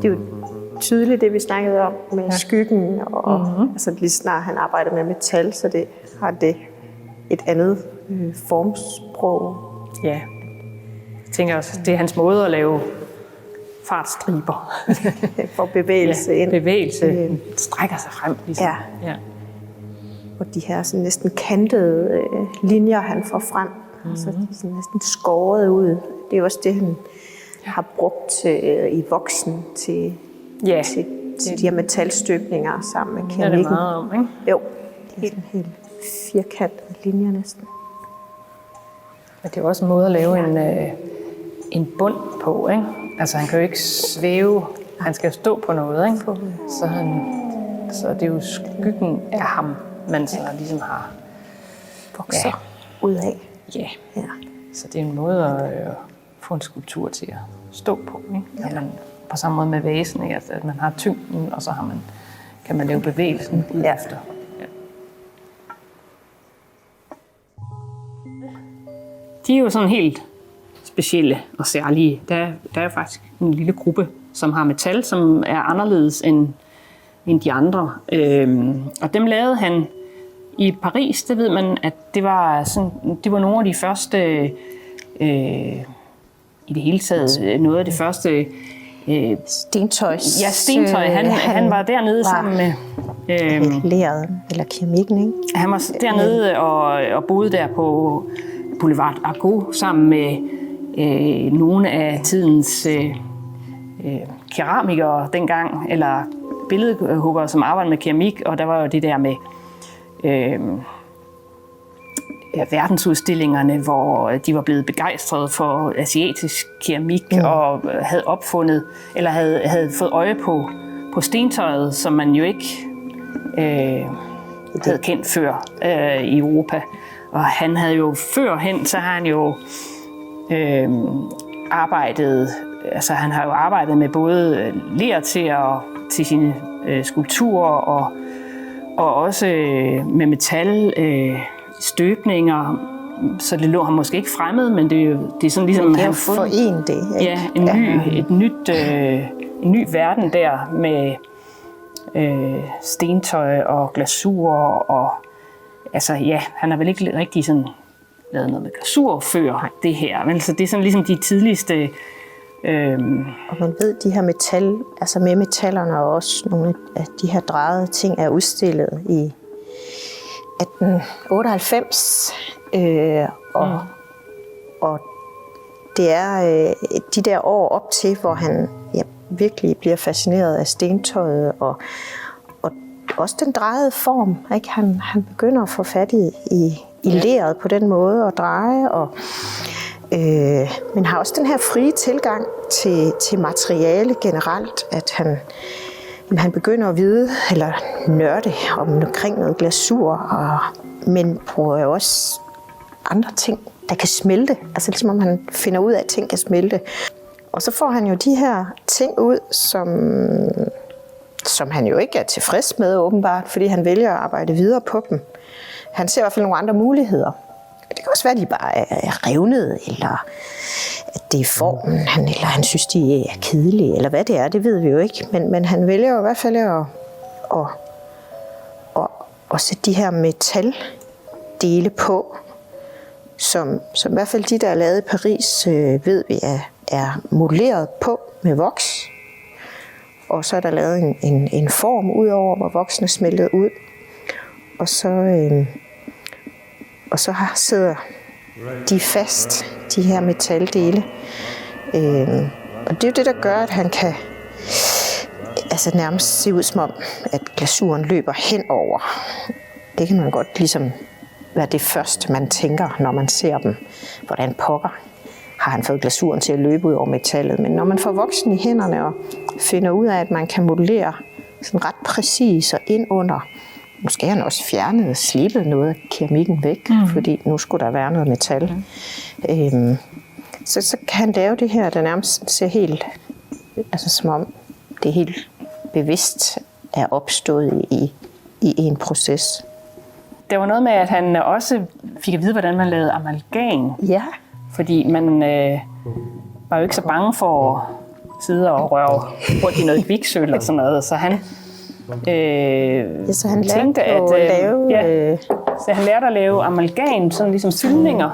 Det er jo tydeligt, det vi snakkede om med skyggen, og altså, lige snart han arbejder med metal, så det har det et andet formsprog. Ja, jeg tænker også, det er hans måde at lave fartstriber. For bevægelse ind. Bevægelse strækker sig frem. Ligesom. Ja. Og de her sådan næsten kantede linjer, han får frem, altså, de er sådan næsten skåret ud. Det er også det, han har brugt i voksen til de her metalstøbninger sammen med keramikken. Det er det meget om, ikke? Jo, det er sådan helt firkantede linjer næsten. Men det er også en måde at lave en bund på, ikke? Altså han kan jo ikke svæve, han skal stå på noget, ikke? Så det er jo skyggen af ham, man så ligesom har vokset ud af. Ja. Så det er en måde at få en skulptur til at stå på, ikke? At man, på samme måde med vasen, ikke? Altså, at man har tyngden, og så kan man lave bevægelsen ud efter. Ja. De er jo sådan helt specielle og særlige. Der er faktisk en lille gruppe, som har metal, som er anderledes end de andre. Og dem lavede han i Paris. Det ved man, at det var nogle af de første, i det hele taget, noget af det første stentøj. Ja, stentøj. Han var dernede sammen med leret eller keramikken, ikke? Han var dernede og boede der på Boulevard Argot sammen med nogle af tidens keramikere dengang, eller billedhuggere, som arbejdede med keramik, og der var jo det der med verdensudstillingerne, hvor de var blevet begejstrede for asiatisk keramik og havde opfundet, eller havde fået øje på stentøjet, som man jo ikke havde kendt før i Europa. Og han havde jo førhen, så har han jo han har jo arbejdet med både ler til sine skulpturer og også med metal støbninger, så det lå ham måske ikke fremmed, men det er sådan ligesom han forenet det. Ja, en ny verden der med stentøj og glasur og altså ja, han har vel ikke rigtig sådan lavet noget med glasur før det her, men så det er sådan ligesom de tidligste. Og man ved, de her altså med metallerne og også nogle af de her drejede ting er udstillet i 1898, og det er de der år op til, hvor han virkelig bliver fascineret af stentøjet og også den drejede form, ikke? Han begynder at få fat i leret på den måde at dreje, men har også den her frie tilgang til materiale generelt, at han begynder at vide, eller nørde omkring noget glasur, men bruger jo også andre ting, der kan smelte. Altså ligesom om han finder ud af, at ting kan smelte. Og så får han jo de her ting ud, som han jo ikke er tilfreds med åbenbart, fordi han vælger at arbejde videre på dem. Han ser i hvert fald nogle andre muligheder. Det kan også være, at de bare er revnede, eller at det er formen, eller han synes, de er kedelige, eller hvad det er, det ved vi jo ikke. Men han vælger jo i hvert fald at sætte de her metaldele på, som i hvert fald de, der er lavet i Paris, ved vi er modelleret på med voks. Og så er der lavet en form ud over, hvor voksen er smeltet ud. Og så sidder de fast, de her metaldele. Og det er jo det, der gør, at han kan nærmest se ud som om, at glasuren løber henover. Det kan man godt ligesom være det første, man tænker, når man ser dem. Hvordan pokker har han fået glasuren til at løbe ud over metallet. Men når man får voksen i hænderne og finder ud af, at man kan modellere sådan ret præcis og ind under, måske har han også fjernet og slibet noget af keramikken væk, fordi nu skulle der være noget metal. Så kan han lave det her, der nærmest ser helt, som om det helt bevidst er opstået i en proces. det var noget med, at han også fik at vide, hvordan man lavede amalgam. Ja. Fordi man var jo ikke så bange for at sidde og røre rundt i noget kviksølv og sådan noget. Så han, så han tænkte, at så han lærte at lave amalgam, sådan ligesom fyldninger.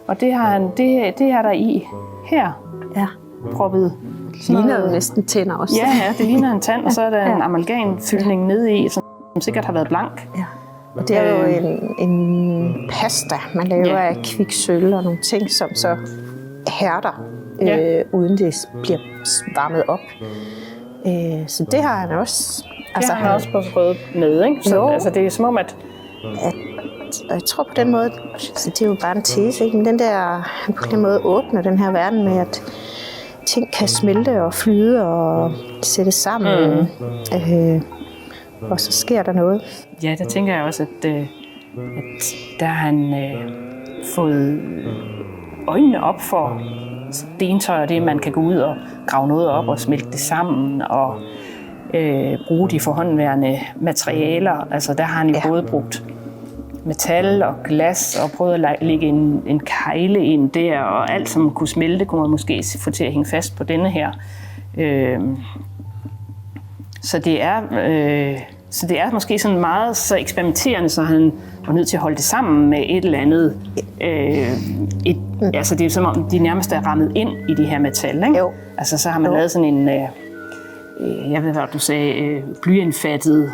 Og det er der i her. Ja. Proppet. Det ligner jo næsten tænder også. Ja, det ligner en tand, og så er der en amalgamfyldning nede i, som sikkert har været blank. Ja. Og det er jo en pasta, man laver af kviksølv og nogle ting, som så hærder, uden det bliver varmet op. Så det har han også. Altså, han har også prøvet med, ikke? Så, altså, det er som om, at og jeg tror på den måde, så det er jo bare en tese, ikke? Men den der, han på den måde åbner den her verden med, at ting kan smelte og flyde og sætte sammen. Og så sker der noget. Ja, der tænker jeg også, at der har han fået øjnene op for stentøj og det, man kan gå ud og grave noget op og smelte det sammen og bruge de forhåndværende materialer. Altså der har han jo både brugt metal og glas og prøvet at lægge en kejle ind der, og alt som kunne smelte, kunne man måske få til at hænge fast på denne her. Så det er måske sådan meget så eksperimenterende, så han var nødt til at holde det sammen med et eller andet. Altså det er som om de nærmest er rammet ind i de her metal, ikke? Jo. Altså så har man lavet sådan en, jeg ved hvad du sagde, blyindfattet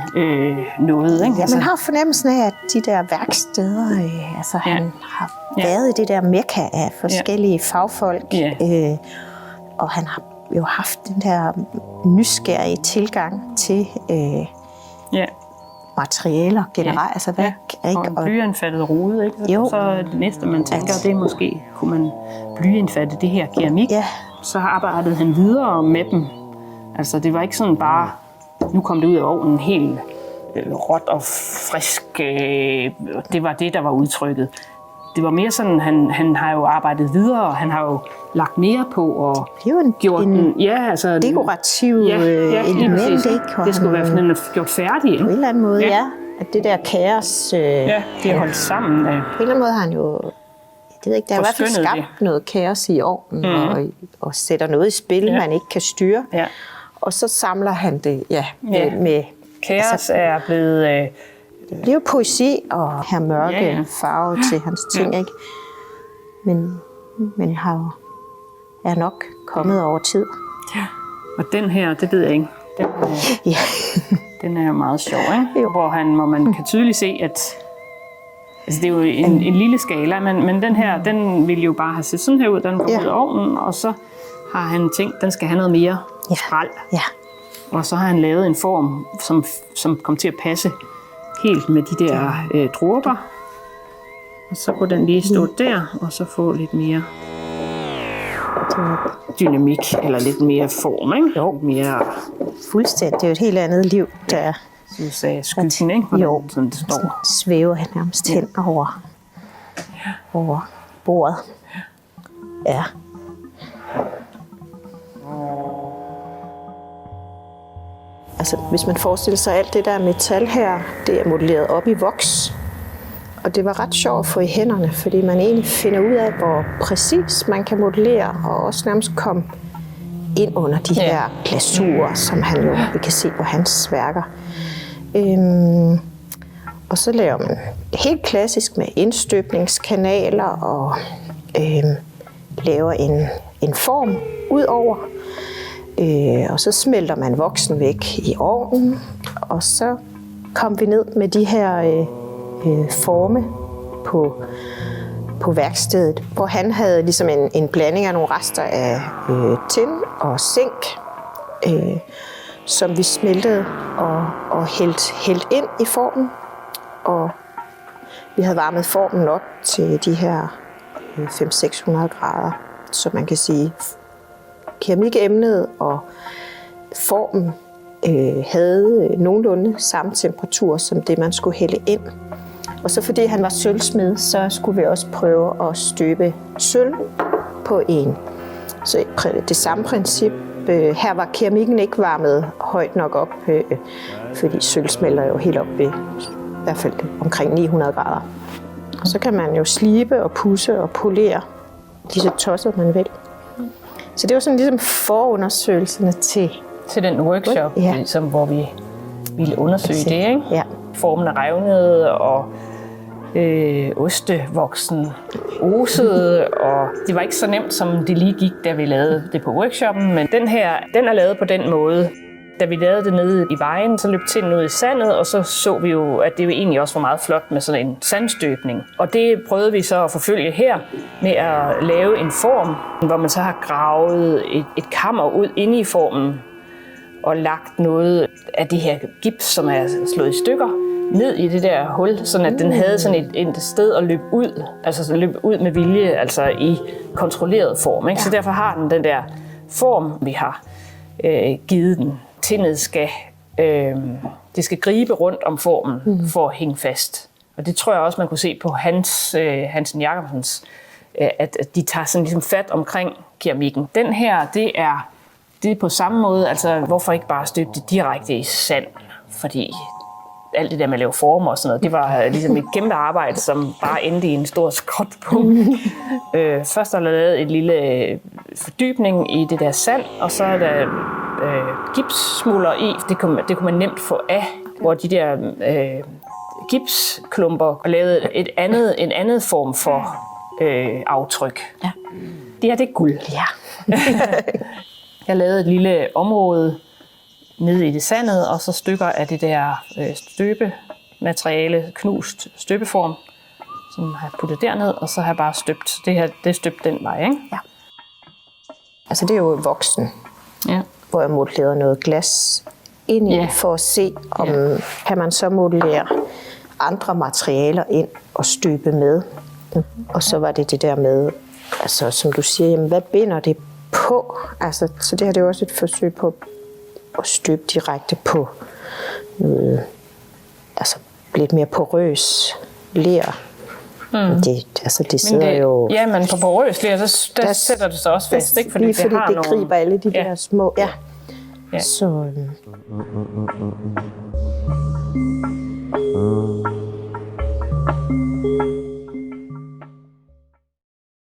noget, ikke? Ja, man har fornemmelsen af, at de der værksteder, han har været i det der mekka af forskellige fagfolk, og han har jo haft den der nysgerrige tilgang til materialer generelt. Altså, og en blyindfattet rode, ikke? Så det næste, man tænker, det er måske, kunne man blyindfatte det her keramik. Ja. Så arbejdede han videre med dem. Altså, det var ikke sådan bare, nu kom det ud af ovnen helt råt og frisk. Det var det, der var udtrykket. Det var mere sådan, han har jo arbejdet videre, og han har jo lagt mere på og gjort den. Ja, altså dekorativ element, ikke? Det skulle være sådan gjort færdig, ikke? På en eller anden måde, at det der kaos... det er holdt sammen. På en eller anden måde har han jo... Jeg ved ikke, der er i hvert fald skabt noget kaos i ovnen, og sætter noget i spil, man ikke kan styre. Ja. Og så samler han det med kaos er blevet... Det bliver jo poesi og her mørke farve til hans ting, ikke? Men er nok kommet over tid. Ja, og den her, det ved jeg ikke. Den er jo meget sjov, ikke? Jo. Hvor man kan tydeligt se, at altså det er jo en lille skala, men den her, den ville jo bare have set sådan her ud, den var ud af ovnen, og så har han tænkt, den skal have noget mere skrald. Ja. Og så har han lavet en form, som kom til at passe helt med de der dråber. Og så kunne den lige stå der, og så få lidt mere dynamik, eller lidt mere form, ikke? Jo. Mere fuldstændig. Det er jo et helt andet liv, der... Så du sagde skyggen, ikke? Jo. Sådan det står. Så svæver han nærmest hen over bordet. Ja. Altså, hvis man forestiller sig alt det der metal her, det er modelleret op i voks. Og det var ret sjovt at få i hænderne, fordi man egentlig finder ud af, hvor præcis man kan modellere, og også nærmest komme ind under de her glasurer, som vi kan se på hans værker. Og så laver man helt klassisk med indstøbningskanaler og laver en form ud over. Og så smelter man voksen væk i ovnen, og så kom vi ned med de her forme på værkstedet, hvor han havde ligesom en blanding af nogle rester af tin og zink, som vi smeltede og hældt ind i formen. Og vi havde varmet formen op til de her 500-600 grader, så man kan sige, keramikemnet og formen havde nogenlunde samme temperatur som det, man skulle hælde ind. Og så fordi han var sølvsmed, så skulle vi også prøve at støbe sølv på en. Så det samme princip. Her var keramikken ikke varmet højt nok op, fordi sølv smelter jo helt op ved hvert fald omkring 900 grader. Og så kan man jo slibe og pudse og polere lige så tosset man vil. Så det var sådan ligesom forundersøgelserne til den workshop, ja. ligesom, hvor vi ville undersøge det, ikke? Ja. Formen af revnede og ostevoksen osede, og det var ikke så nemt, som det lige gik, da vi lavede det på workshoppen, men den her, den er lavet på den måde. Da vi lavede det nede i vejen, så løb tinden ud i sandet, og så vi jo, at det jo egentlig også var meget flot med sådan en sandstøbning. Og det prøvede vi så at forfølge her med at lave en form, hvor man så har gravet et kammer ud inde i formen og lagt noget af det her gips, som er slået i stykker, ned i det der hul, sådan at den havde sådan et sted at løbe ud, altså løbe ud med vilje, altså i kontrolleret form. Ikke? Så derfor har den der form, vi har givet den. Tindet skal, det skal gribe rundt om formen for at hænge fast. Og det tror jeg også, man kunne se på Hansen Jacobsens, at de tager sådan ligesom fat omkring keramikken. Den her, det er på samme måde, altså hvorfor ikke bare støbe det direkte i sand? Fordi alt det der med at lave former og sådan noget, det var ligesom et kæmpe arbejde, som bare endte i en stor skrotpunkt. Først har der lavet et lille fordybning i det der sand, og så er der gipssmulder i. Det kunne man nemt få af, hvor de der gipsklumper og lavede en andet form for aftryk. Ja. Det her, det er guld. Ja. Jeg lavede et lille område nede i det sandet, og så stykker af det der støbemateriale, knust støbeform, som jeg har puttet derned, og så har jeg bare støbt. Det her, det er støbt den vej, ikke? Ja. Altså det er jo voksen, ja. Hvor jeg modellerede noget glas ind i, for at se, om kan man så modellere andre materialer ind og støbe med. Og så var det der med, altså som du siger, jamen, hvad binder det på? Altså, så det her det er også et forsøg på at støbe direkte på noget, altså lidt mere porøs ler. Det sidder jo... Ja, men på porøs ler, der sætter det sig også fast, ikke? Fordi det griber alle de der små... Ja. Så...